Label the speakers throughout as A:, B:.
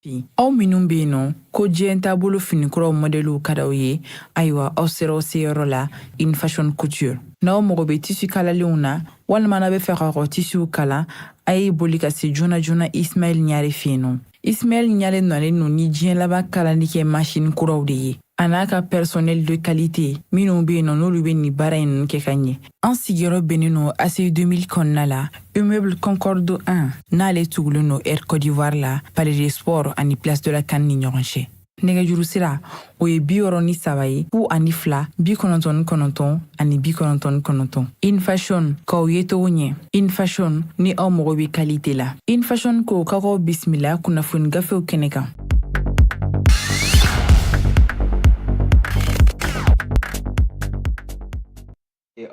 A: Aw minnu be yen nɔ ko diɲɛ taabolo finikuraw modèliw ka d'aw ye ayiwa aw sera aw seyɔrɔ la In Fashion Couture. N'aw mago bɛ tisi kalalenw na walima n'a bɛ fɛ ka tisiw kala a ye boli ka se joona joona Ismaël Ɲare fɛ yen nɔ. Ismaël Ɲare nɔlen no ni diɲɛ laban kalali kɛ machine kuraw de ye a n'a ka personnel de qualité minnu be yen nɔ n'olu bɛ nin baara in ninnu kɛ ka ɲɛ. An sigiyɔrɔ bɛnnen no ACI 2000 kɔnɔna la Immeuble Concorde 1 n'ale tugulen no Air Côte d'Ivoire la Palais des Sports ani Place de la Canne ni ɲɔgɔn cɛ. Nɛgɛjuru sira o ye 63 ye 02 99 ani 99. In Fashion k'aw ye togo ɲɛ. In Fashion ni aw mago bɛ qualité la. In Fashion ko k'aw bisimila kunnafoni gafew kɛnɛ kan.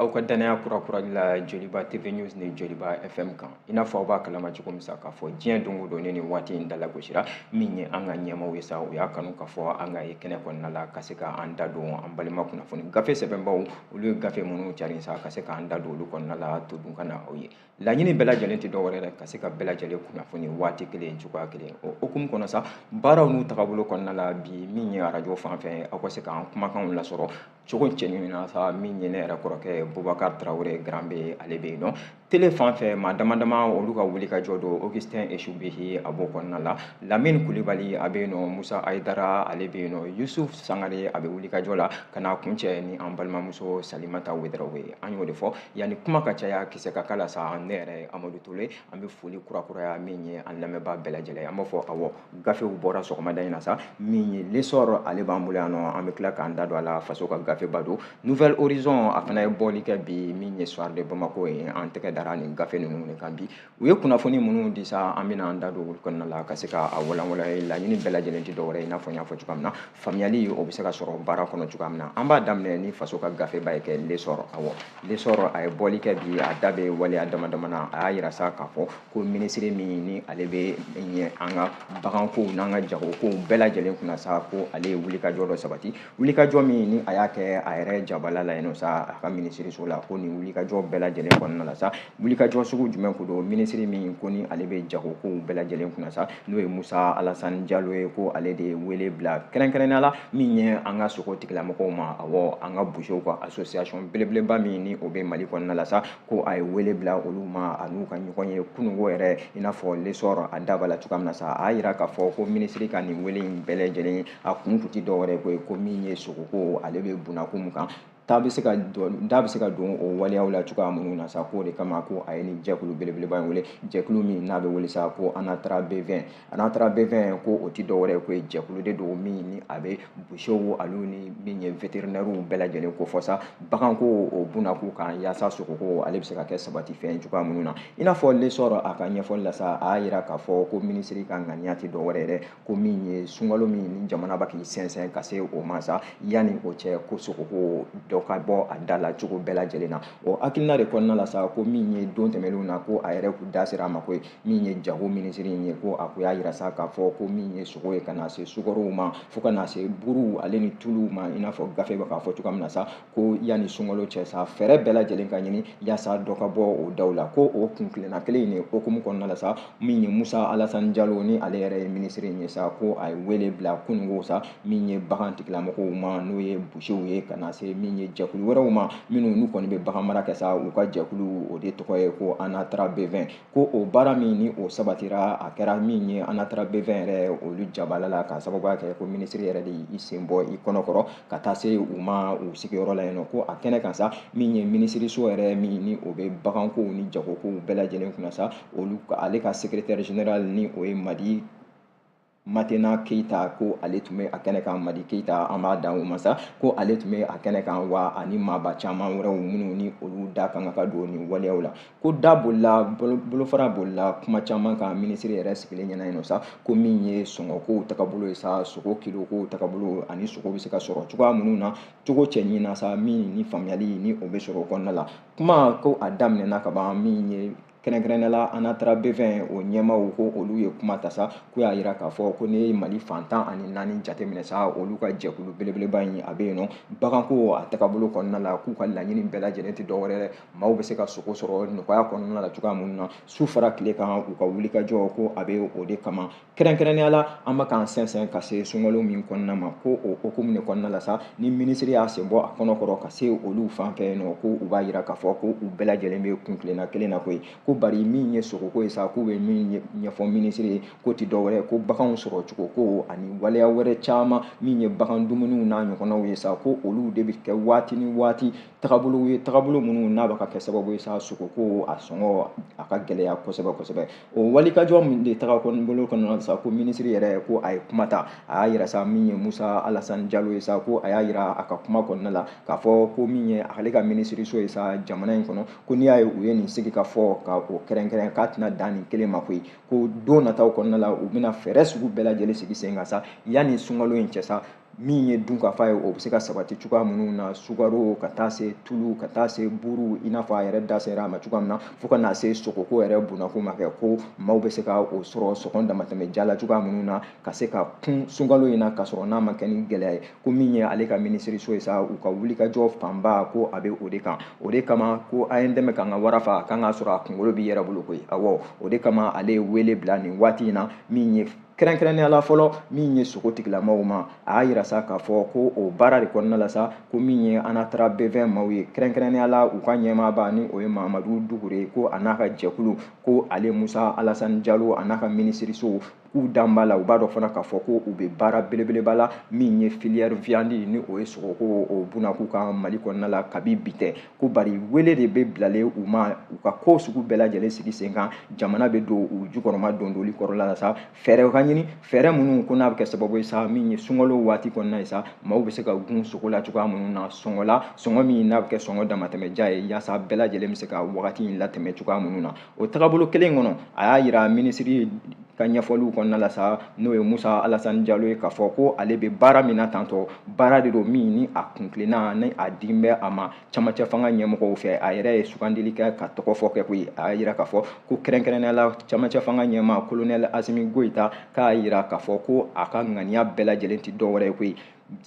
B: aw ka danaya kura la Joliba TV News ni Joliba FM kan i n'a fɔ aw b'a kalama cogo min sa k'a fɔ diɲɛ don o don ni waati in dalagosira min ye an ka ɲɛmaw ye sa o y'a kanu k'a fɔ an ka ye kɛnɛ kɔnɔna la ka se k'an da don an balima kunnafoni gafe sɛbɛnbaw olu ye gafe minnu cari sa ka se k'an da don olu kɔnɔna la to dun ka na aw ye laɲini bɛɛ lajɛlen tɛ dɔwɛrɛ dɛ ka se ka bɛɛ lajɛlen kunnafoni waati kelen cogoya kelen o hukumu kɔnɔ sa baaraw n'u tagabolo kɔnɔna la bi min ye arajo fan fɛ aw ka se k'an kumakanw lasɔrɔ cogo cɛnin na sa min ye ne yɛrɛ kɔrɔkɛ Boubacar Traoré Granbe ale bɛ yen nɔ télé fan fɛ maa dama dama olu ka wuli ka jɔ don Augustin Eshubehi a b'o kɔnɔna la Lamine Kulibali a bɛ yen nɔ Musa Ayidara ale bɛ yen nɔ Yusuf Sangare a bɛ wuli ka jɔ la ka n'a kuncɛ ni an balimamuso Salimata Wederawogo ye an y'o de fɔ yanni kuma ka caya kisɛ ka kala sa ne yɛrɛ Amadou Tole an bɛ foli kurakuraya min ye an lamɛnbaa bɛɛ lajɛlen an b'a fɔ awɔ gafew bɔra sɔgɔmada in na sa min ye l'essor ale b'an bolo yan nɔ an bɛ tila k'an da don a la faso ka gafeba don Nouvel Horizon a fana ye bɔli kɛ bi min ye Soir de Bamako ye an tɛgɛ dara nin gafe ninnu de kan bi u ye kunnafoni minnu di sa an bɛna an da don olu kɔnɔna la ka se k'a walanwala laɲini bɛɛ lajɛlen tɛ dɔwɛrɛ ye i n'a fɔ n y'a fɔ cogoya min na faamuyali o bɛ se ka sɔrɔ baara kɔnɔ cogoya min na an b'a daminɛ ni faso ka gafeba ye kɛ l'essor awɔ l'essor a ye bɔli kɛ bi a da bɛ waleya dama dama na a y'a yira sa k'a fɔ ko minisiri min ni ale bɛ ɲɛ an ka bagankow n'an ka jagokow bɛɛ lajɛlen kunna sa ko ale ye wulikajɔ dɔ sabati wulikajɔ min ni a y'a kɛ a yɛrɛ jabala la yen nɔ sa a ka minisiriso la ko nin wulikajɔ bɛɛ lajɛlen kɔnɔna la sa wulikajɔ sugu jumɛn ko don minisiri min ko ni ale bɛ jagokow bɛɛ lajɛlen kunna sa n'o ye Musa Alassane Diallo ye ko ale de ye wele bila kɛrɛnkɛrɛnnenya la min ye an ka sogo tigilamɔgɔw ma awɔ an ka bouchers ka association belebeleba min ni o bɛ Mali kɔnɔna la sa ko a ye wele bila olu ma a n'u ka ɲɔgɔn ye kunungo yɛrɛ i n'a fɔ l'essor a da b'a la cogoya min na sa a y'a yira k'a fɔ ko minisiri ka nin wele in bɛɛ lajɛlen a kun tɛ dɔwɛrɛ ye ko min ye sogoko ale bɛ bunako mun kan da bɛ se ka don o waleyaw la cogoya minnu na sa ko de kama ko a ye nin jɛkulu belebeleba in wele jɛkulu min n'a bɛ wele sa ko Anatra B20 Anatra B20 ko o tɛ dɔwɛrɛ ye ko ye jɛkulu de don min ni a bɛ bouchers olu ni min ye vétérinaires bɛɛ lajɛlen ko fɔ sa baganko o bunako kan yaasa sogoko ale bɛ se ka kɛ sabatifɛn cogoya minnu na i n'a fɔ l'essor a ka ɲɛfɔli la sa a y'a yira k'a fɔ ko minisiri ka ŋaniya tɛ dɔwɛrɛ yɛrɛ ko min ye sunkalo min ni jamana bɛ k'i sɛnsɛn ka se o ma sa yanni o cɛ ko sogoko dɔ ka bɔ a da la cogo bɛɛ lajɛlen na o hakilina de kɔnɔna la sa ko min ye don tɛmɛnlenw na ko a yɛrɛ kun da sera a ma ko min ye jago minisiri in ye ko a kun y'a yira sa k'a fɔ ko min ye sogo ye ka na se sukɔrɔw ma fo ka na se buruw ale ni tuluw ma i n'a fɔ gafe bɛ k'a fɔ cogoya min na sa ko yanni sunkalo cɛ sa fɛɛrɛ bɛɛ lajɛlen ka ɲini yaasa dɔ ka bɔ o daw la ko o kun tilenna kelen in de hukumu kɔnɔna la sa min ye Musa Alassane Diallo ni ale yɛrɛ ye minisiri in ye sa ko a ye wele bila kunungo sa min ye bagan tigilamɔgɔw ma n'o ye bouchers ye ka na se min ye jɛkulu wɛrɛw ma minnu n'u kɔni bɛ bagan mara kɛ sa u ka jɛkulu o de tɔgɔ ye ko Anatra B20 ko o baara min ni o sabatira a kɛra min ye Anatra B20 yɛrɛ olu jabala la ka sababuya kɛ ko minisiri yɛrɛ de y'i sen bɔ i kɔnɔkɔrɔ ka taa se u ma u sigiyɔrɔ la yen nɔ ko a kɛnɛ kan sa min ye minisiriso yɛrɛ min ni o bɛ bagankow ni jagokow bɛɛ lajɛlen kunna sa olu ale ka secrétaire général ni o ye Madi Matena Keita ko ale tun bɛ a kɛnɛ kan Madi Keita an b'a dan o ma sa ko ale tun bɛ a kɛnɛ kan wa ani maaba caman wɛrɛw minnu ni olu da kan ka don nin waleyaw la ko da bolila bolofara bolila kuma caman kan minisiri yɛrɛ sigilen ɲɛna yen nɔ sa ko min ye sɔngɔkow tagabolo ye sa sogo kilokow tagabolo ani sogo bɛ se ka sɔrɔ cogoya minnu na cogo cɛ ɲin na sa min ni faamuyali ni o bɛ sɔrɔ o kɔnɔna la kuma ko a daminɛna ka ban min ye kɛrɛnkɛrɛnnenya la an n'a taara B20 o ɲɛmaaw ko olu ye kuma ta sa k'u y'a yira k'a fɔ ko ni Mali fantan ani 4 jateminɛ sa olu ka jɛkulu belebeleba in a bɛ yen nɔ baganko a tagabolo kɔnɔna la k'u ka laɲini bɛɛ lajɛlen tɛ dɔwɛrɛ maaw bɛ se ka sogo sɔrɔ nɔgɔya kɔnɔna la cogoya minnu na su fara tile kan u ka wulikajɔ ko a bɛ o de kama kɛrɛnkɛrɛnnenya la an bɛ k'an sɛnsɛn ka se sunkalo min kɔnɔna ma ko o hukumu de kɔnɔna la sa ni minisiri y'a sen bɔ a kɔnɔkɔrɔ ka se olu fan fɛ yen nɔ ko u b'a yira k'a fɔ ko u bɛɛ lajɛlen bɛ kun tilenna kelen na koyi ko bari min ye sogoko ye sa k'u bɛ min ɲɛfɔ minisiri ye ko tɛ dɔwɛrɛ ko baganw sɔrɔ cogo ko ani waleya wɛrɛ caman min ye bagan dumuniw n'a ɲɔgɔnnaw ye sa ko olu de bɛ kɛ waati ni waati tagabolo ye tagabolo minnu n'a bɛ ka kɛ sababu ye sa sogoko a sɔngɔ a ka gɛlɛya kosɛbɛ kosɛbɛ o walikajɔ min de taga bolo kɔnɔna la sa ko minisiri yɛrɛ ko a ye kuma ta a y'a yira sa min ye Musa Alasani Jalo ye sa ko a y'a yira a ka kuma kɔnɔna la k'a fɔ ko min ye ale ka minisiriso ye sa jamana in kɔnɔ ko n'i y'a ye u ye nin sigi ka fɔ ka o kɛrɛnkɛrɛn k'a tɛna dan nin kelen ma koyi ko don nataw kɔnɔna la u bɛna fɛɛrɛ sugu bɛɛ lajɛlen sigi sen kan sa yanni sunkalo in cɛ sa min ye dun ka fa ye o bɛ se ka sabati cogoya minnu na sukaro ka taa se tulu ka taa se buru i n'a fɔ a yɛrɛ da sera a ma cogoya min na fo ka na se sogoko yɛrɛ bonnako ma kɛ ko maaw bɛ se ka o sɔrɔ sɔgɔn damatɛmɛ ja la cogoya minnu na ka se ka kun sunkalo in na ka sɔrɔ n'a ma kɛ ni gɛlɛya ye ko min ye ale ka minisiriso ye sa u ka wulikajɔ fanba ko a bɛ o de kan o de kama ko a ye n dɛmɛ k'an ka wara fa kan k'a sɔrɔ a kunkolo b'i yɛrɛ bolo koyi awɔ o de kama ale ye wele bila nin waati in na min ye kɛrɛnkɛrɛnnenya la fɔlɔ min ye sogo tigilamaaw ma a y'a yira sa k'a fɔ ko o baara de kɔnɔna la sa ko min ye an n'a taara B20 maaw ye kɛrɛnkɛrɛnnenya la u ka ɲɛmaaba ni o ye Mahamadu Dukure ko a n'a ka jɛkulu ko ale Musa Alasani Jalo a n'a ka minisiriso k'u dan b'a la u b'a dɔn fana k'a fɔ ko u bɛ baara belebeleba la min ye filière viande ni o ye sogoko o bunak'u ka Mali kɔnɔna la kabi bi tɛ ko bari wele de bɛ bilalen u ma u ka ko sugu bɛɛ lajɛlen sigi sen kan jamana bɛ don u jukɔrɔma dondoli kɔrɔla la sa fɛɛrɛw ka ɲini fɛɛrɛ minnu ko n'a bɛ kɛ sababu ye sa min ye sunkalo waati kɔnɔna ye sa maaw bɛ se ka gun sogo la cogoya minnu na sɔngɔ la sɔngɔ min n'a bɛ kɛ sɔngɔ damatɛmɛja ye yaasa bɛɛ lajɛlen bɛ se ka wagati in latɛmɛ cogoya minnu na o tagabolo kelen kɔnɔ a y'a yira minisiri ka ɲɛfɔliw kɔnɔna la sa n'o ye Musa Alasani Jalo ye k'a fɔ ko ale bɛ baara min na tantɔ baara de don min ni a kuntilenna ni a din bɛ a ma camancɛ fanga ɲɛmɔgɔw fɛ a yɛrɛ ye sugandili kɛ ka tɔgɔ fɔ kɛ koyi a y'a yira k'a fɔ ko kɛrɛnkɛrɛnnenya la camancɛ fanga ɲɛmaa colonel Asimi Goyita k'a yira k'a fɔ ko a ka ŋaniya bɛɛ lajɛlen tɛ dɔwɛrɛ ye koyi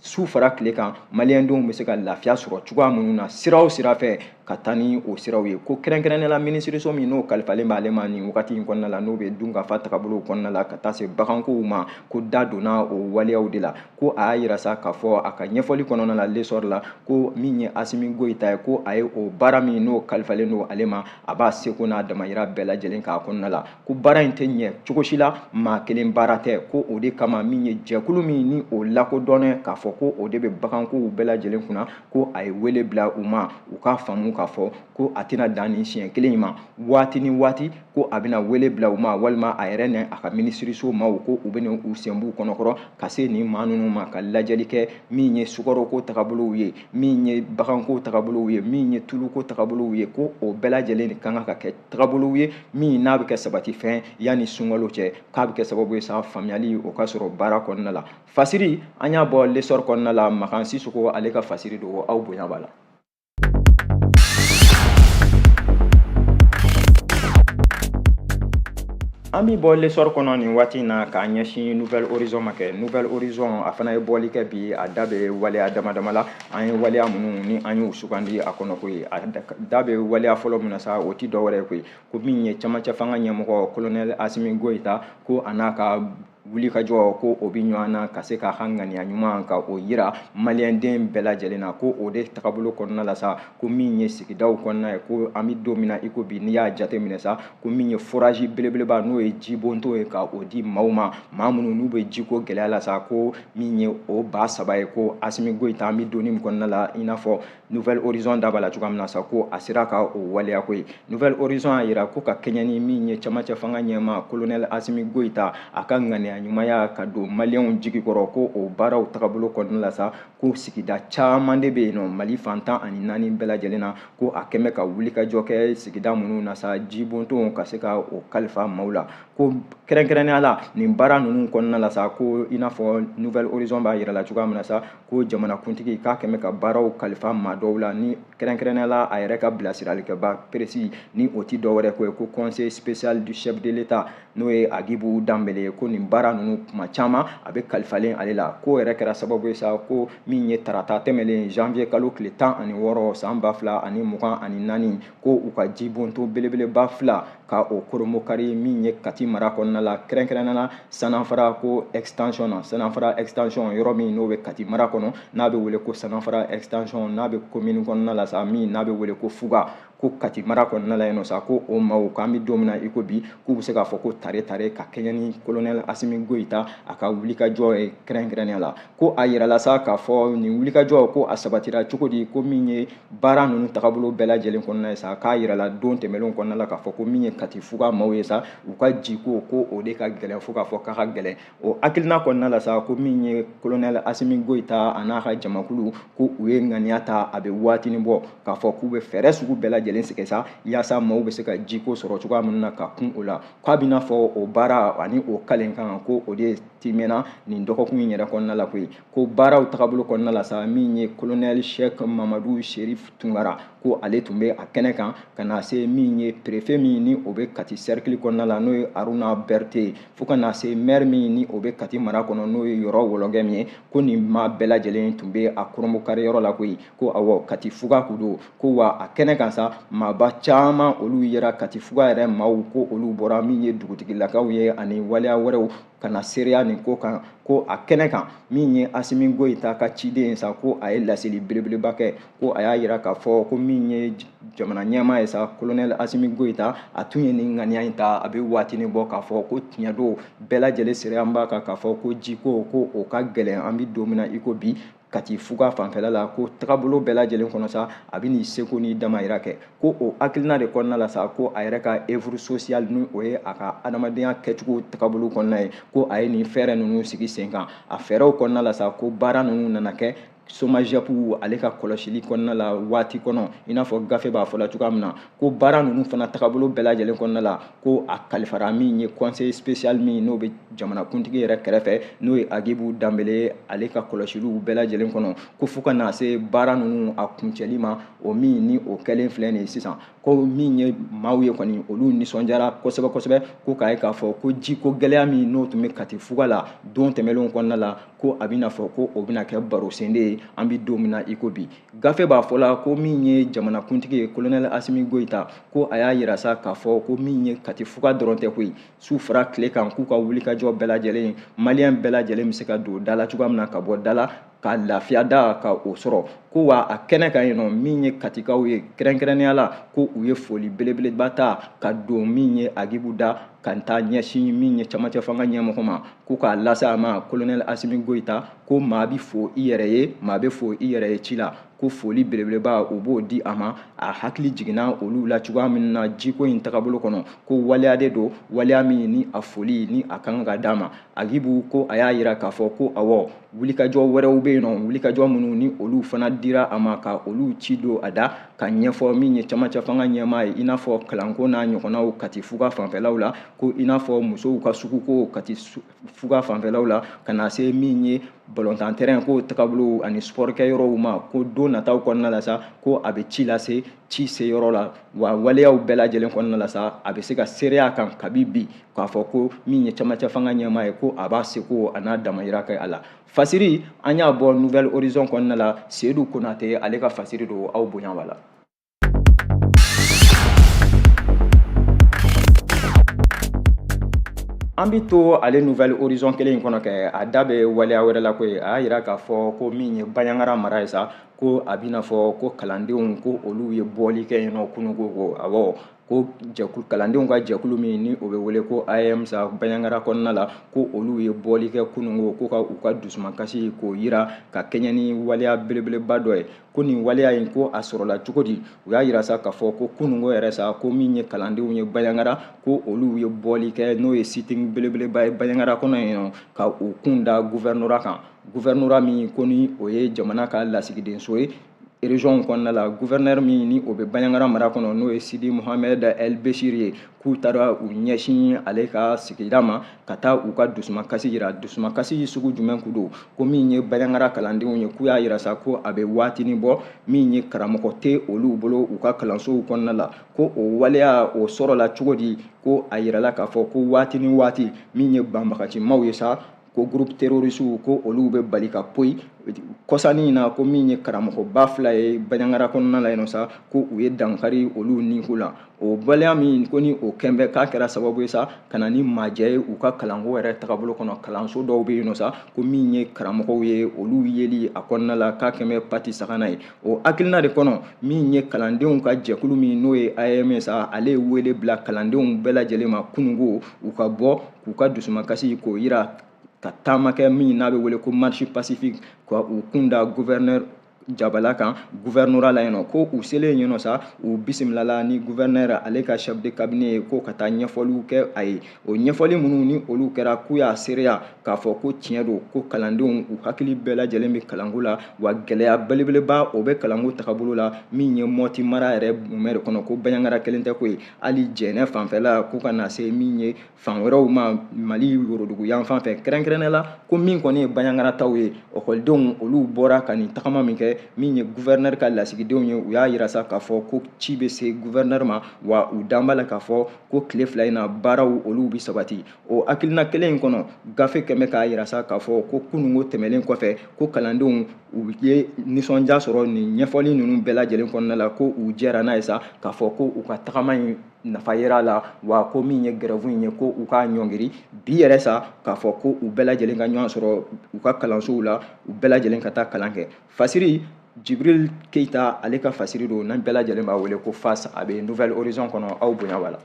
B: su fara tile kan maliyɛndenw bɛ se ka lafiya sɔrɔ cogoya minnu na sira o sira fɛ ka taa ni o siraw ye ko kɛrɛnkɛrɛnnenya la minisiriso min n'o kalifalen b'ale ma nin wagati in kɔnɔna la n'o bɛ dun ka fa tagabolo kɔnɔna la ka taa se bagankow ma ko da donna o waleyaw de la ko a y'a yira sa k'a fɔ a ka ɲɛfɔli kɔnɔna la lesɔr la ko min ye Asimi Goyita ye ko a ye o baara min n'o kalifalen don ale ma a b'a seko n'a damayira bɛɛ lajɛlen k'a kɔnɔna la ko baara in tɛ ɲɛ cogo si la maa kelen baara tɛ ko o de kama min ye jɛkulu min ni o lakodɔnnen k'a fɔ ko o de bɛ bagankow bɛɛ lajɛlen kunna ko a ye wele bila u ma u k'a faamu k'a fɔ ko a tɛna dan nin siɲɛ kelen in ma waati ni waati ko a bɛna wele bila u ma walima a yɛrɛ ni a ka minisiriso maaw ko u bɛna u sen b'u kɔnɔkɔrɔ ka se nin maa ninnu ma ka lajɛli kɛ min ye sukaroko tagabolow ye min ye baganko tagabolow ye min ye tuluko tagabolow ye ko o bɛɛ lajɛlen de kan ka kɛ tagabolow ye min n'a bɛ kɛ sabati fɛn yanni sunkalo cɛ k'a bɛ kɛ sababu ye sa faamuyali o ka sɔrɔ baara kɔnɔna la fasiri an y'a bɔ lesɔr kɔnɔna la Makan Sisoko ale ka fasiri don aw bonya b'a la. An bɛ bɔ lesɔr kɔnɔ nin waati in na k'a ɲɛsin Nouvelle Horizon ma kɛ Nouvelle Horizon a fana ye bɔli kɛ bi a da bɛ waleya damadama la an ye waleya minnu ni an y'u sugandi a kɔnɔ koyi a da bɛ waleya fɔlɔ min na sa o tɛ dɔwɛrɛ ye koyi ko min ye camancɛ fanga ɲɛmɔgɔ colonel Asimi Goyita ko a n'a ka wulikajɔ ko o bɛ ɲɔgɔn na ka se k'a ka ŋaniya ɲuman ka o yira maliyɛnden bɛɛ lajɛlen na ko o de tagabolo kɔnɔna la sa ko min ye sigidaw kɔnɔna ye ko an bɛ don min na i ko bi n'i y'a jateminɛ sa ko min ye forage belebeleba n'o ye jibonto ye ka o di maaw ma maa minnu n'u bɛ jiko gɛlɛya la sa ko min ye o ba saba ye ko Asimi Goyita an bɛ donni min kɔnɔna la i n'a fɔ Nouvelle Horizon da b'a la cogoya min na sa ko a sera ka o waleya ko ye Nouvelle Horizon y'a yira ko ka kɛɲɛ ni min ye camancɛ fanga ɲɛmaa colonel Asimi Goyita a ka ŋaniya ɲumanya ka don maliyɛnw jigi kɔrɔ ko o baaraw tagabolo kɔnɔna la sa ko sigida caman de bɛ yen nɔ Mali fantan ani 4 bɛɛ lajɛlen na ko a kɛmɛ ka wulikajɔ kɛ sigida minnu na sa jibontonw ka se ka o kalifa maaw la ko kɛrɛnkɛrɛnnenya la nin baara ninnu kɔnɔna la sa ko i n'a fɔ Nouvelle Horizon b'a yira la cogoya min na sa ko jamanakuntigi k'a kɛmɛ ka baaraw kalifa maa dɔw la ni kɛrɛnkɛrɛnnenya la a yɛrɛ ka bilasiralikɛba précis ni o ti dɔwɛrɛ ko conseil spécial du chef de l'État n'o ye Agibu Danbele ko nin baara ninnu kuma caman a bɛ kalifalen ale la ko yɛrɛ kɛra sababu ye sa ko min ye tarata tɛmɛlen janvier kalo tile 16 san 2024 ko u ka jibonto belebeleba 2 ka o koromokari min ye Kati mara kɔnɔna la kɛrɛnkɛrɛnnenya la Sanafara ko extension na Sanafara extension yɔrɔ min n'o bɛ Kati mara kɔnɔ n'a bɛ wele ko Sanafara extension n'a bɛ commune kɔnɔna la sa min n'a bɛ wele ko Fuga ko Kati mara kɔnɔna la yen nɔ sa ko o maaw k'an bɛ don min na i ko bi k'u bɛ se k'a fɔ ko tare ka kɛɲɛ ni colonel Asimi Goyita a ka wulikajɔ ye kɛrɛnkɛrɛnnenya la ko a yirala sa k'a fɔ nin wulikajɔ ko a sabatira cogo di ko min ye baara ninnu tagabolo bɛɛ lajɛlen kɔnɔna ye sa k'a yirala don tɛmɛnlenw kɔnɔna la k'a fɔ ko min ye Kati Fuga maaw ye sa u ka jiko ko o de ka gɛlɛn fo k'a fɔ k'a ka gɛlɛn o hakilina kɔnɔna la sa ko min ye colonel Asimi Goyita a n'a ka jamakulu ko u ye ŋaniya ta a bɛ waatinin bɔ k'a fɔ k'u bɛ fɛɛrɛ sugu bɛɛ lajɛlen sɛgɛ sa yaasa maaw bɛ se ka jiko sɔrɔ cogoya min na ka kun o la k'a bɛ n'a fɔ o baara ani o kalen kan ko o de timɛna nin dɔgɔkun in yɛrɛ kɔnɔna la koyi ko baaraw tagabolo kɔnɔna la sa min ye colonel Cheikh Mamadou Cherif Tunkara ko ale tun bɛ a kɛnɛ kan ka na se min ye préfet min ni o bɛ Kati cercle kɔnɔna la n'o ye Aruna Berté fo ka na se maire min ni o bɛ Kati mara kɔnɔ n'o ye Yɔrɔ Wɔlɔnkɛ min ye ko nin maa bɛɛ lajɛlen tun bɛ a koromokari yɔrɔ la koyi ko awɔ Kati Fuga kun don ko wa a kɛnɛ kan sa maaba caman olu yera Kati Fuga yɛrɛ maaw ko olu bɔra min ye dugutigilakaw ye ani waleya wɛrɛw ka na seereya nin ko kan ko a kɛnɛ kan min ye Asimi Goyita ka ciden sa ko a ye laseli belebeleba kɛ ko a y'a yira k'a fɔ ko min ye jamana ɲɛmaa ye sa colonel Asimi Goyita a tun ye nin ŋaniya in ta a bɛ waatinin bɔ k'a fɔ ko tiɲɛ don bɛɛ lajɛlen seereya b'a kan k'a fɔ ko jiko ko o ka gɛlɛn an bɛ don min na i ko bi Kati Fuga fanfɛla la ko tagabolo bɛɛ lajɛlen kɔnɔ sa a bɛ nin seko ni damayira kɛ ko o hakilina de kɔnɔna la sa ko a yɛrɛ ka œuvre sociale ni o ye a ka adamadenya kɛcogo tagabolo kɔnɔna ye ko a ye nin fɛɛrɛ ninnu sigi sen kan a fɛɛrɛw kɔnɔna la sa ko baara ninnu nana kɛ SOMAGEP ale ka kɔlɔsili kɔnɔna la waati kɔnɔ i n'a fɔ gafe b'a fɔla cogoya min na ko baara ninnu fana tagabolo bɛɛ lajɛlen kɔnɔna la ko a kalifara min ye conseil spécial min n'o bɛ jamanakuntigi yɛrɛ kɛrɛfɛ n'o ye Agibu Danbele ale ka kɔlɔsiliw bɛɛ lajɛlen kɔnɔ ko fo ka na se baara ninnu a kuncɛli ma o min ni o kɛlen filɛ nin ye sisan ko min ye maaw ye kɔni olu nisɔndiyara kosɛbɛ kosɛbɛ ko k'a ye k'a fɔ ko jiko gɛlɛya min n'o tun bɛ Kati Fuga la don tɛmɛnlenw kɔnɔna la ko a bɛna fɔ ko o bɛna kɛ baro sende ye an bɛ don min na i ko bi gafe b'a fɔla ko min ye jamanakuntigi ye colonel Asimi Goyita ko a y'a yira sa k'a fɔ ko min ye Kati Fuga dɔrɔn tɛ koyi su fara tile kan k'u ka wulikajɔ bɛɛ lajɛlen maliyɛn bɛɛ lajɛlen bɛ se ka don da la cogoya min na ka bɔ da la ka lafiya da ka o sɔrɔ ko wa a kɛnɛ kan yen nɔ min ye Katikaw ye kɛrɛnkɛrɛnnenya la ko u ye foli belebeleba ta ka don min ye Agibu da ka taa ɲɛsin min ye camancɛ fanga ɲɛmɔgɔ ma ko k'a lase a ma colonel Asimi Goyita ko maa bɛ fo i yɛrɛ ye maa bɛ fo i yɛrɛ ye ci la ko foli belebeleba u b'o di a ma a hakili jiginna olu la cogoya min na jiko in tagabolo kɔnɔ ko waleya de don waleya min ni a foli ni a kan ka d'a ma Agibu ko a y'a yira k'a fɔ ko awɔ wulikajɔ wɛrɛw bɛ yen nɔ wulikajɔ minnu ni olu fana dira a ma ka olu ci don a da ka ɲɛfɔ min ye camancɛ fanga ɲɛmaa ye i n'a fɔ kalanko n'a ɲɔgɔnnaw Kati Fuga fanfɛlaw la ko i n'a fɔ musow ka suguko Kati Fuga fanfɛlaw la ka na se min ye balontan terrain ko tagabolo ani sport kɛ yɔrɔw ma ko don nataw kɔnɔna la sa ko a bɛ ci lase ci se yɔrɔ la wa waleyaw bɛɛ lajɛlen kɔnɔna la sa a bɛ se ka seereya kan kabi bi k'a fɔ ko min ye camancɛ fanga ɲɛmaa ye ko a b'a seko a n'a damayira kɛ a la fasiri an y'a bɔ Nouvelle Horizon kɔnɔna la Seydou Konate ale ka fasiri don aw bonya b'a la. An bɛ to ale Nouvelle Horizon kelen in kɔnɔ kɛ a da bɛ waleya wɛrɛ la koyi a y'a yira k'a fɔ ko min ye Baɲangara mara ye sa ko a bɛna fɔ ko kalandenw ko olu ye bɔli kɛ yen nɔ kunun ko awɔ ko kalandenw ka jɛkulu min ni o bɛ wele ko AEM sa Baɲangara kɔnɔna la ko olu ye bɔli kɛ kunun ko ka u ka dusumakasi k'o yira ka kɛɲɛ ni waleya belebeleba dɔ ye ko nin waleya in ko a sɔrɔla cogo di u y'a yira sa k'a fɔ ko kununko yɛrɛ sa ko min ye kalandenw ye Baɲangara ko olu ye bɔli kɛ n'o ye sitting belebeleba ye Baɲangara kɔnɔ yen nɔ ka u kun da gouvernorat kan gouvernorat min ko ni o ye jamana ka lasigidenso ye région kɔnɔna la gouverneur min ni o bɛ Bandiagara mara kɔnɔ n'o ye Sidi Mohamed El Béchir ye k'u taara u ɲɛsin ale ka sigida ma ka taa u ka dusumakasi yira dusumakasi sugu jumɛn ku don ko min ye Bandiagara kalandenw ye k'u y'a yira sa ko a bɛ waatinin bɔ min ye karamɔgɔ tɛ olu bolo u ka kalansow kɔnɔna la ko o waleya o sɔrɔla cogo di ko a yirala k'a fɔ ko waati ni waati min ye banbagacimaw ye sa ko groupe terroriste ko olu bɛ bali ka poyi kɔsani na ko min ye karamɔgɔba 2 ye Bandiagara kɔnɔna la yen sa ko u ye dankari olu niko la o baliya min ko ni o kɛnbɛ k'a kɛra sababu ye sa ka na ni majɛ ye u ka kalanko yɛrɛ tagabolo kɔnɔ kalanso dɔw bɛ yen sa ko min ye karamɔgɔw ye olu yeli a kɔnɔna la k'a kɛnbɛ pati sagana ye o hakilina de kɔnɔ min ye kalandenw ka jɛkulu min n'o ye AEM sa ale ye wele bila kalandenw bɛɛ lajɛlen ma kunungo u ka bɔ k'u ka dusumakasi k'o yira ka taama kɛ min n'a bɛ wele ko marche pacifique ka u kunda gouverneur Jabala kan gouverneur la yen ko u selen yen sa u bisimilala ni gouverneur ale ka chef de cabinet ko ka taa ɲɛfɔliw kɛ a ye o ɲɛfɔli minnu ni olu kɛra k'u y'a seereya k'a fɔ ko tiɲɛ don ko kalandenw u hakili bɛɛ lajɛlen bɛ kalanko la wa gɛlɛya belebeleba o bɛ kalanko tagabolo la min ye Mɔti mara yɛrɛ mumɛ de kɔnɔ ko Bandiagara kelen tɛ ko ye hali Jɛnɛ fanfɛla ko ka na se min ye fan wɛrɛw ma Mali worodugu yan fan fɛ kɛrɛnkɛrɛnnɛ la ko min kɔni ye Bandiagara taw ye ɔkɔlidenw olu bɔra ka nin tagama min kɛ min ye gouverneur ka lasigidenw ye u y'a yira sa k'a fɔ ko ci bɛ se gouverneur ma wa u dan b'a la k'a fɔ ko tile 2 in na baaraw olu bɛ sabati o hakilina kelen in kɔnɔ gafe kɛmɛ k'a yira sa k'a fɔ ko kununko tɛmɛnen kɔfɛ ko kalandenw u ye nisɔndiya sɔrɔ nin ɲɛfɔli ninnu bɛɛ lajɛlen kɔnɔna la ko u jɛra n'a ye sa k'a fɔ ko u ka tagama in nafa yera la wa ko min ye grève in ye ko u k'a ɲɔngiri bi yɛrɛ sa k'a fɔ ko u bɛɛ lajɛlen ka ɲɔgɔn sɔrɔ u ka kalansow la u bɛɛ lajɛlen ka taa kalan kɛ fasiri Jibril Keita ale ka fasiri don n'an bɛɛ lajɛlen b'a wele ko FAS a bɛ Nouvelle Horizon kɔnɔ aw bonya b'a la.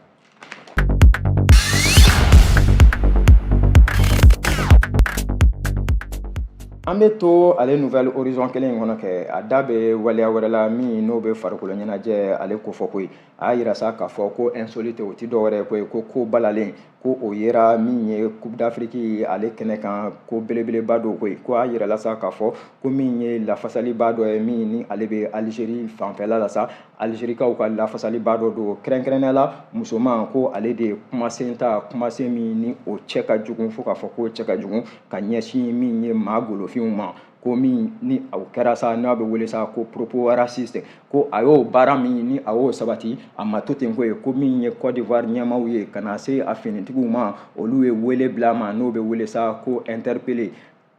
B: An bɛ to ale Nouvelle Horizon kelen in kɔnɔ kɛ a da bɛ waleya wɛrɛ la min n'o bɛ farikolo ɲɛnajɛ ale ko fɔ koyi a y'a yira sa k'a fɔ ko insolite o tɛ dɔwɛrɛ koyi ko balalen ko o yera min ye Coupe d'Afrique ale kɛnɛ kan ko belebeleba dɔ koyi ko a yirala sa k'a fɔ ko min ye lafasaliba dɔ ye min ni ale bɛ Algérie fanfɛla la sa Algérikaw ka lafasaliba dɔ don kɛrɛnkɛrɛnnenya la musoman ko ale de ye kumasen min ni o cɛ ka jugu fo k'a fɔ ko cɛ ka jugu ka ɲɛsin min ye maa golofinw ma ko min ni a kɛra sa n'a bɛ wele sa ko propos raciste ko a y'o baara min ni a y'o sabati a ma to ten ko ye ko min ye Côte d'Ivoire ɲɛmaaw ye ka na se a finitigiw ma olu ye wele bila ma n'o bɛ wele sa ko interpellé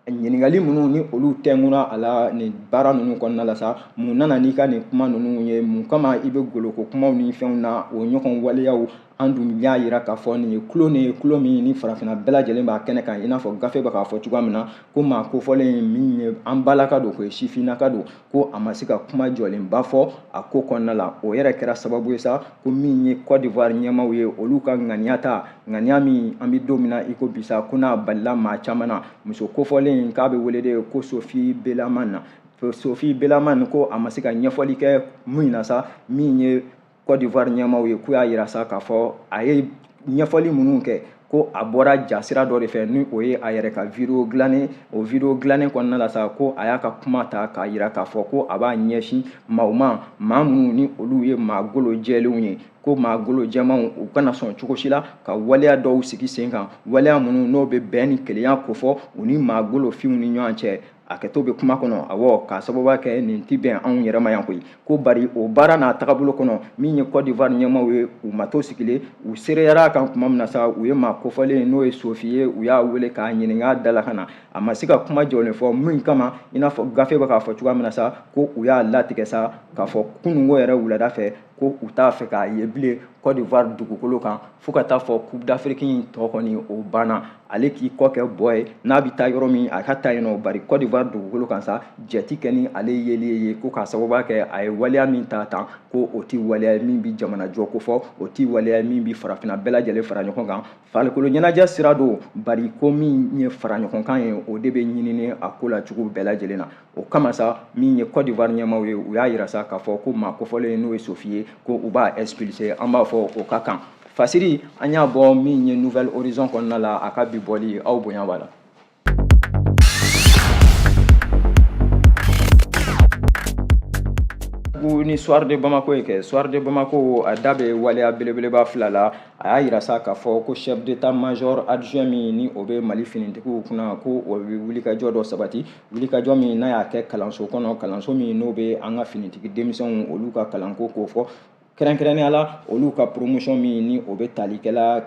B: ɲininkali minnu ni olu tɛnkuna a la nin baara ninnu kɔnɔna la sa mun nana n'i ka nin kuma ninnu ye mun kama i bɛ goloko kumaw ni fɛnw na o ɲɔgɔn waleyaw an dun y'a yira k'a fɔ nin ye tulo min ni farafinna bɛɛ lajɛlen b'a kɛnɛ kan i n'a fɔ gafe bɛ k'a fɔ cogoya min na ko maa kofɔlen min ye an balaka don ko ye sifinnaka don ko a ma se ka kuma jɔlenba fɔ a ko kɔnɔna la o yɛrɛ kɛra sababu ye sa ko min ye Côte d'Ivoire ɲɛmaaw ye olu ka ŋaniya ta ŋaniya min an bɛ don min na i ko bi sa ko n'a balila maa caman na muso kofɔlen k'a bɛ wele de ko Sophie Belaman Sophie Belaman ko a ma se ka ɲɛfɔli kɛ min na sa min ye Côte d'Ivoire ɲɛmaaw ye k'u y'a yira sa k'a fɔ a ye ɲɛfɔli minnu kɛ ko a bɔra jasira dɔ de fɛ ni o ye a yɛrɛ ka vidéo dilannen o vidéo dilannen kɔnɔna la sa ko a y'a ka kuma ta k'a yira k'a fɔ ko a b'a ɲɛsin maaw ma maa minnu ni olu ye maa golo jɛlenw ye ko maa golo jɛmanw u kana sɔn cogo si la ka waleya dɔw sigi sen kan waleya minnu n'o bɛ bɛn ni kelenya kofɔ u ni maa golo finw ni ɲɔgɔn cɛ a kɛtɔ bɛ kuma kɔnɔ awɔ k'a sababu kɛ nin tɛ bɛn anw yɛrɛ ma yan koyi ko bari o baara n'a tagabolo kɔnɔ min ye Côte d'Ivoire ɲɛmaaw ye u ma to sigilen u sereyara kan tuma min na sa u ye maa kofɔlen n'o ye Sophie ye u y'a wele k'a ɲininka da la ka na a ma se ka kuma jɔlen fɔ min kama i n'a fɔ gafe bɛ k'a fɔ cogoya min na sa ko u y'a latigɛ sa k'a fɔ kununko yɛrɛ wulada fɛ ko u t'a fɛ k'a ye bilen Côte d'Ivoire dugukolo kan fo ka taa fɔ Coupe d'Afrique in tɔ kɔni o banna ale k'i kɔ kɛ bɔ ye n'a bɛ taa yɔrɔ min a ka taa yen nɔ bari Côte d'Ivoire dugukolo kan sa jɛti kɛ ni ale yeli ye ko k'a sababu kɛ a ye waleya min ta tan ko o tɛ waleya min bɛ jamana jɔ ko fɔ o tɛ waleya min bɛ farafinna bɛɛ lajɛlen fara ɲɔgɔn kan farikolo ɲɛnajɛ sira don bari ko min ye fara ɲɔgɔn kan ye o de bɛ ɲinini a ko la cogo bɛɛ lajɛlen na o kama sa min ye Côte d'Ivoire ɲɛmaaw ye u y'a yira sa k'a fɔ ko maa kofɔlen n'o ye Sophie ye ko u b'a expulser an b'a fɔ o ka kan fasiri an y'a bɔ min ye Nouvelle Horizon kɔnɔna la a ka bi bɔli aw bonya b'a la. ni soir de Bamako ye kɛ soir de Bamako a da bɛ waleya belebeleba fila la a y'a yira sa k'a fɔ ko chef d'état major adjoint min ni o bɛ Mali finitigiw kunna ko o bɛ wulikajɔ dɔ sabati wulikajɔ min n'a y'a kɛ kalanso kɔnɔ kalanso min n'o bɛ an ka finitigi denmisɛnw olu ka kalanko k'o fɔ kɛrɛnkɛrɛnnenya la olu ka promotion min ni o bɛ talikɛla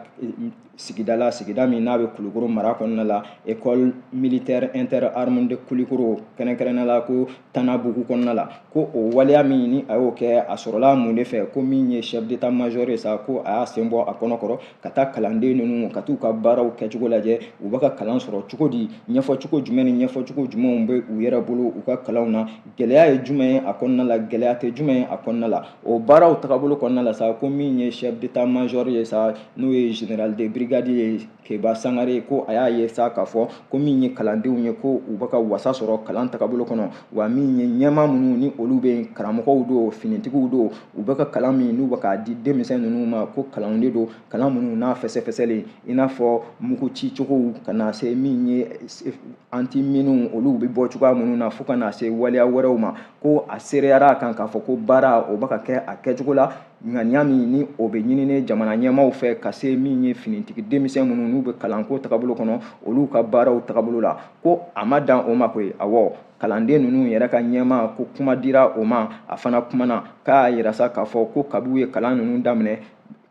B: sigida min n'a bɛ Kulukoro mara kɔnɔna la école militaire interarmée de Kulikoro kɛrɛnkɛrɛnnenya la ko Tanabugu kɔnɔna la ko o waleya min ni a y'o kɛ a sɔrɔla mun de fɛ ko min ye chef d'état major ye sa ko a y'a sen bɔ a kɔnɔkɔrɔ ka taa kalanden ninnu ka t'u ka baaraw kɛcogo lajɛ u bɛ ka kalan sɔrɔ cogo di ɲɛfɔcogo jumɛn ni ɲɛfɔcogo jumɛnw bɛ u yɛrɛ bolo u ka kalanw na gɛlɛya ye jumɛn ye a kɔnɔna la gɛlɛya tɛ jumɛn ye a kɔnɔna la o baaraw tagabolo kɔnɔna la sa ko min ye chef d'état major ye sa n'o ye général de brigade ye Keba Sangare ko a y'a ye sa k'a fɔ ko min ye kalandenw ye ko u bɛ ka wasa sɔrɔ kalan tagabolo kɔnɔ wa min ye ɲɛmaa minnu ni olu bɛ karamɔgɔw don finitigiw don u bɛ ka kalan min n'u bɛ k'a di denmisɛn ninnu ma ko kalanw de don kalan minnu n'a fɛsɛfɛsɛlen i n'a fɔ mugu ci cogow ka na se min ye anti minnu olu bɛ bɔ cogoya minnu na fo ka na se waleya wɛrɛw ma ko a sereyara a kan k'a fɔ ko baara o bɛ ka kɛ a kɛcogo la ŋaniya min ni o bɛ ɲinini jamana ɲɛmaaw fɛ ka se min ye finitigi denmisɛn minnu n'u bɛ kalanko tagabolo kɔnɔ olu ka baaraw tagabolo la ko a ma dan o ma koyi awɔ kalanden ninnu yɛrɛ ka ɲɛmaa ko kuma dira o ma a fana kumana k'a yira sa k'a fɔ ko kabi u ye kalan ninnu daminɛ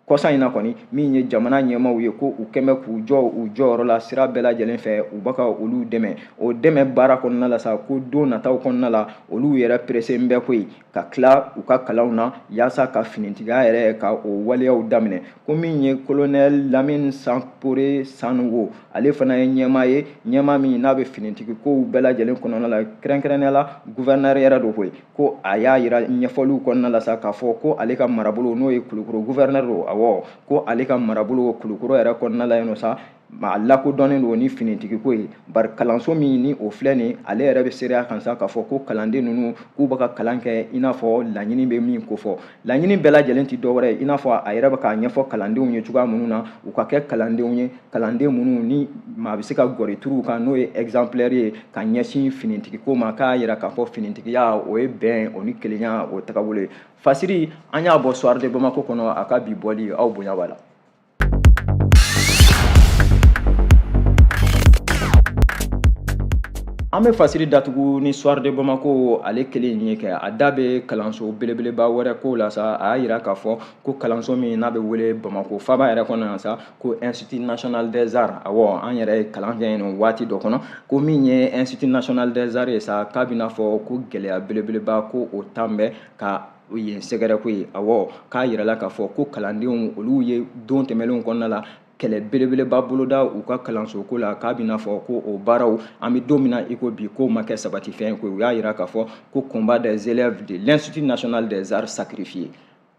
B: kɔsa in na kɔni min ye jamana ɲɛmaaw ye ko u kɛmɛ k'u jɔ u jɔyɔrɔ la sira bɛɛ lajɛlen fɛ u bɛ ka olu dɛmɛ o dɛmɛ baara kɔnɔna la sa ko don nataw kɔnɔna la olu yɛrɛ pressé bɛ koyi ka tila u ka kalanw na yaasa ka finitigiya yɛrɛ ka o waleyaw daminɛ ko min ye colonel Lamine Sankore Sanogo ale fana ye ɲɛmaa ye ɲɛmaa min n'a bɛ finitigi kow bɛɛ lajɛlen kɔnɔna la kɛrɛnkɛrɛnnenya la gouverneur yɛrɛ do koyi ko a y'a yira ɲɛfɔliw kɔnɔna la sa k'a fɔ ko ale ka marabolo n'o ye Kulukoro gouverneur do awɔ ko ale ka marabolo Kulukoro yɛrɛ kɔnɔna la yen nɔ sa a lakodɔnnen don ni finitigi ko ye bari kalanso min ni o filɛ nin ale yɛrɛ bɛ seereya kan sa k'a fɔ ko kalanden ninnu k'u bɛ ka kalan kɛ i n'a fɔ laɲini bɛ min ko fɔ laɲini bɛɛ lajɛlen tɛ dɔwɛrɛ ye i n'a fɔ a yɛrɛ bɛ k'a ɲɛfɔ kalandenw ye cogoya minnu na u ka kɛ kalandenw ye kalanden minnu ni maa bɛ se ka gɔri turu kan n'o ye exemplaire ye ka ɲɛsin finitigi ko ma k'a yira k'a fɔ finitigiya o ye bɛn o ni kelenya o tagabolo ye Fasiri an y'a bɔ soir de Bamako kɔnɔ a ka bi bɔli aw bonya b'a la. An bɛ Fasiri datugu ni soir de Bamako ale kelen ye kɛ a da bɛ kalanso belebeleba wɛrɛ ko la sa a y'a yira k'a fɔ ko kalanso min n'a bɛ wele Bamako faaba yɛrɛ kɔnɔ yan sa ko Institut national des arts awɔ an yɛrɛ ye kalan kɛ yen waati dɔ kɔnɔ ko min ye Institut national des arts ye sa k'a bɛna fɔ ko gɛlɛya belebeleba ko o tan bɛ ka o ye sɛgɛrɛ ko ye awɔ k'a yirala k'a fɔ ko kalandenw olu ye don tɛmɛnlenw kɔnɔna la kɛlɛ belebeleba boloda u ka kalanso ko la k'a bɛna fɔ ko o baaraw an bɛ don min na i ko bi k'o ma kɛ sabatifɛn ko u y'a yira k'a fɔ ko combat des élèves de l'Institut national des arts sacrifiés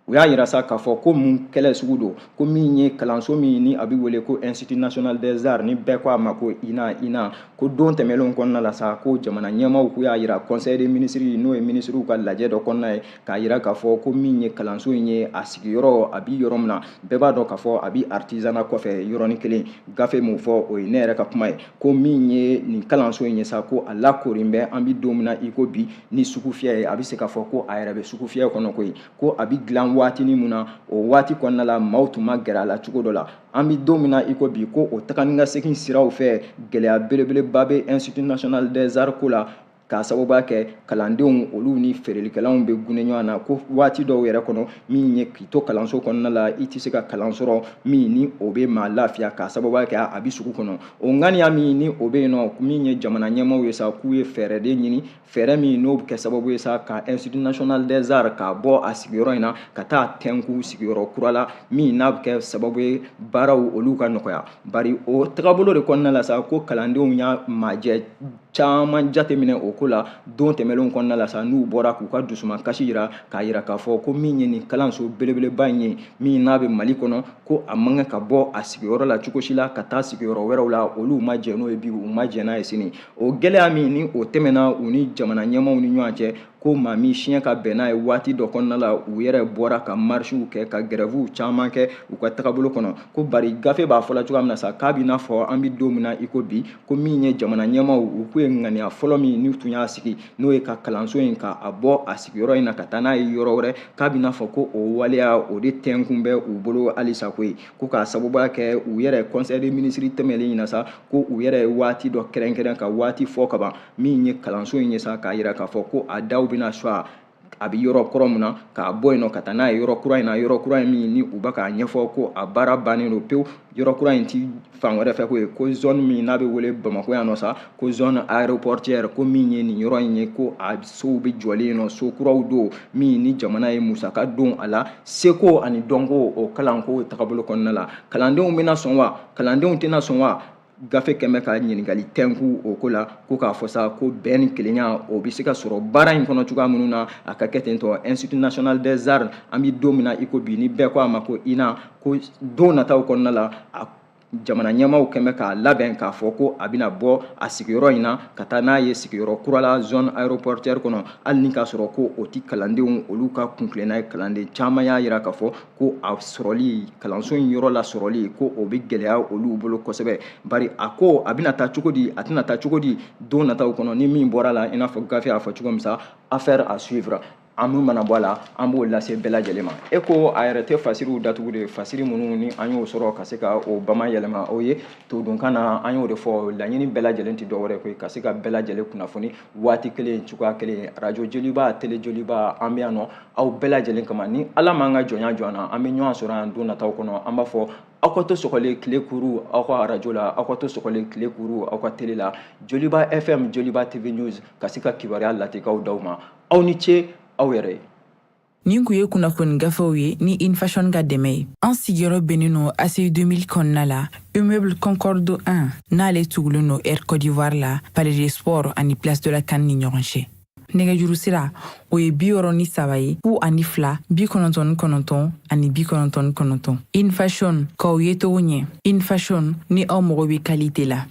B: u y'a yira sa k'a fɔ ko mun kɛlɛ sugu don ko min ye kalanso min ni a bɛ wele ko Institut national des arts ni bɛɛ ko a ma ko INA ko don tɛmɛnlenw kɔnɔna la sa ko jamana ɲɛmaaw k'u y'a yira conseil des ministres n'o ye ministres ka lajɛ dɔ kɔnɔna ye k'a yira k'a fɔ ko min ye kalanso in ye a sigiyɔrɔ a bi yɔrɔ min na bɛɛ b'a dɔn k'a fɔ a bi artisanat kɔfɛ yɔrɔnin kelen gafe mun fɔ o ye ne yɛrɛ ka kuma ye ko min ye nin kalanso in ye sa ko a lakorin bɛ an bi don min na i ko bi ni sugu fiyɛ ye a bɛ se k'a fɔ ko a yɛrɛ bɛ sugu fiyɛ kɔnɔ koyi ko a bɛ dilan waatinin mun na o waati kɔnɔna la maaw tun ma gɛrɛ a la cogo dɔ la an bɛ don min na i ko bi ko o tagani ka segin siraw fɛ gɛlɛya belebeleba bɛ Institut national des arts ko la k'a sababuya kɛ kalandenw olu ni feerelikɛlaw bɛ gunne ɲɔgɔn na ko waati dɔw yɛrɛ kɔnɔ min ye k'i to kalanso kɔnɔna la i tɛ se ka kalan sɔrɔ min ni o bɛ maa lafiya k'a sababuya kɛ a bɛ sugu kɔnɔ o ŋaniya min ni o bɛ yen nɔ min ye jamana ɲɛmaaw ye sa k'u ye fɛɛrɛden ɲini fɛɛrɛ min n'o bɛ kɛ sababu ye sa ka Institut national des arts k'a bɔ a sigiyɔrɔ in na ka taa tɛnku sigiyɔrɔ kura la min n'a bɛ kɛ sababu ye baaraw olu ka nɔgɔya bari o tagabolo de kɔnɔna la sa ko kalandenw y'a majɛ caman jateminɛ o ko la don tɛmɛnlenw kɔnɔna la sa n'u bɔra k'u ka dusuma kasi yira k'a yira k'a fɔ ko min ye nin kalanso belebeleba in ye min n'a bɛ Mali kɔnɔ ko a man kan ka bɔ a sigiyɔrɔ la cogo si la ka taa sigiyɔrɔ wɛrɛw la olu ma jɛ n'o ye bi u ma jɛ n'a ye sini o gɛlɛya min ni o tɛmɛna u ni jamana ɲɛmaaw ni ɲɔgɔn cɛ
C: ko maa min siɲɛ ka bɛn n'a ye waati dɔ kɔnɔna la u yɛrɛ bɔra ka marshiw kɛ ka grèvew caman kɛ u ka tagabolo kɔnɔ ko bari gafe b'a fɔla cogoya min na sa k'a b'i n'a fɔ an bɛ don min na i ko bi ko min ye jamana ɲɛmaw u k'u ye ŋaniya fɔlɔ min n'u tun y'a sigi n'o ye ka kalanso in ka a bɔ a sigiyɔrɔ in na ka taa n'a ye yɔrɔ wɛrɛ k'a b'i n'a fɔ ko o waleya o de tɛnkun bɛ u bolo halisa koyi ko k'a sababuya kɛ u yɛrɛ conseil des ministres tɛmɛlen in na sa ko u yɛrɛ ye waati dɔ kɛrɛnkɛrɛn ka waati fɔ ka ban min ye kalanso in ye sa k'a yira k'a fɔ ko a daw bɛna sɔn a bɛ yɔrɔ kɔrɔ min na k'a bɔ yen nɔ ka taa n'a ye yɔrɔ kura in na yɔrɔ kura in min ni u bɛ k'a ɲɛfɔ ko a baara bannen don pewu yɔrɔ kura in ti fan wɛrɛ fɛ ko ye ko zone min n'a bɛ wele Bamako yan nɔ sa ko zone aéroportière ko min ye nin yɔrɔ in ye ko a sow bɛ jɔlen yen nɔ so kuraw don min ni jamana ye musaka don a la seko ani dɔnko o kalanko tagabolo kɔnɔna la kalandenw bɛna sɔn wa kalandenw tɛna sɔn wa gafe kɛmɛ ka ɲininkali tɛnku o ko la ko k'a fɔ sa ko bɛn ni kelenya o bɛ se ka sɔrɔ baara in kɔnɔ cogoya minnu na a ka kɛ ten tɔ Institut national des arts an bɛ don min na i ko bi ni bɛɛ ko a ma ko INA ko don nataw kɔnɔna la jamana ɲɛmaw kɛmɛ k'a labɛn k'a fɔ ko a bɛna bɔ a sigiyɔrɔ in na ka taa n'a ye sigiyɔrɔ kura la zone aéroportière kɔnɔ hali ni k'a sɔrɔ ko o ti kalandenw olu ka kuntilenna ye kalanden caman y'a yira k'a fɔ ko a sɔrɔli kalanso in yɔrɔ la sɔrɔli ko o bɛ gɛlɛya olu bolo kosɛbɛ bari a ko a bɛna taa cogo di a tɛna taa cogo di don nataw kɔnɔ ni min bɔra la i n'a fɔ gafe y'a fɔ cogo min sa affaire à suivre an min mana bɔ a la an b'o lase bɛɛ lajɛlen ma e ko a yɛrɛ tɛ fasiriw datugu de fasiri minnu ni an y'o sɔrɔ ka se ka o bamayɛlɛma o ye todunkan na an y'o de fɔ laɲini bɛɛ lajɛlen tɛ dɔwɛrɛ koyi ka se ka bɛɛ lajɛlen kunnafoni waati kelen cogoya kelen radio joliba télé joliba an bɛ yan nɔ aw bɛɛ lajɛlen kama ni ala m'an ka jɔnya jɔ an na an bɛ ɲɔgɔn sɔrɔ yan don nataw kɔnɔ an b'a fɔ aw ka to sɔgɔlen tile kuru aw ka radio la aw ka to sɔgɔlen tile kuru aw ka télé la Joliba FM Joliba TV News ka se ka kibaruya latikaw d'aw ma aw ni ce aw yɛrɛ ye
A: nin kun ye kunnafoni gafew ye ni Infashion ka dɛmɛ ye an sigiyɔrɔ bɛnnen no ACI 2000 kɔnɔna la immeuble Concorde 1 n'ale tugulen no Air Côte d'Ivoire la Palais des Sports ani Place de la CAN ni ɲɔgɔn cɛ nɛgɛjuru sira o ye 63 ye 02 99 ani 99 Infashion k'aw ye togo ɲɛ Infashion ni aw mago bɛ qualité la